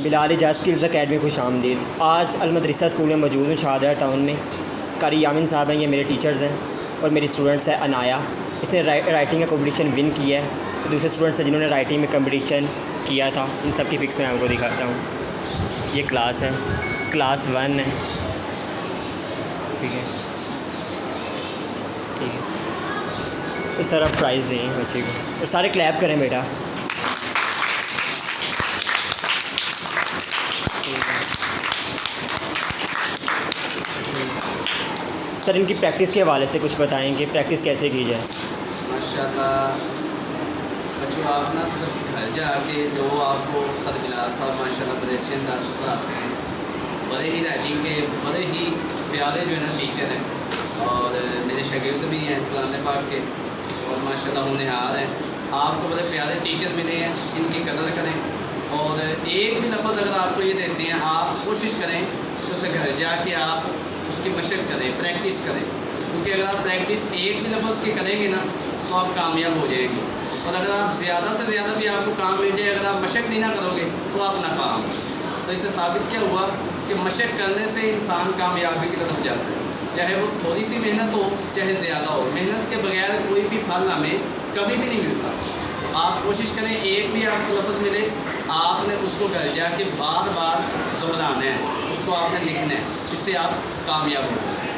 Bilal Ejaz skills academy खुश आमदीद। आज अलमदरसा स्कूल में मौजूद हूँ शाहजहाँ टाउन में। कारी यामिन साहब हैं, ये मेरे टीचर्स हैं और मेरी स्टूडेंट्स हैं अनाया। इसने राइटिंग का कंपटीशन विन किया है। दूसरे स्टूडेंट्स हैं जिन्होंने राइटिंग में कंपटीशन किया था, इन सब की पिक्स मैं आपको दिखाता हूँ। ये क्लास है, क्लास 1 है। ठीक है, ठीक है। इस तरह प्राइज़ दें बच्चे को और सारे क्लैप करें बेटा। सर इनकी प्रैक्टिस के हवाले से कुछ बताएंगे, प्रैक्टिस कैसे की जाए? माशाल्लाह बच्चों, आप ना सिर्फ घर जाके जो आपको सर बिलाल साहब माशाल्लाह बड़े अच्छे अंदाज से पढ़ाते हैं, बड़े ही राइटिंग के बड़े ही प्यारे जो है ना टीचर हैं और मेरे शागिर्द भी हैं कुरान पाक के और माशाल्लाह होनहार हैं। आपको बड़े प्यारे टीचर मिले हैं, इनकी कदर करें और एक भी लफ्ज़ अगर आपको ये देते हैं आप कोशिश करें तो उसे घर जाके आप उसकी मशक करें, प्रैक्टिस करें, क्योंकि अगर आप प्रैक्टिस एक भी लफ्ज़ की करेंगे ना तो आप कामयाब हो जाएंगे। और अगर आप ज़्यादा से ज़्यादा भी आपको काम मिल जाए, अगर आप मशक नहीं ना करोगे तो आप नाकाम। तो इससे साबित क्या हुआ कि मशक करने से इंसान कामयाबी की तरफ जाता है, चाहे वो थोड़ी सी मेहनत हो चाहे ज़्यादा हो। मेहनत के बगैर कोई भी फल हमें कभी भी नहीं मिलता। आप कोशिश करें एक भी आपको लफ्ज़ मिले, आपने उसको घर जाके बार बार दोहराना है, उसको आपने लिखना है, इससे आप कामयाब होंगे।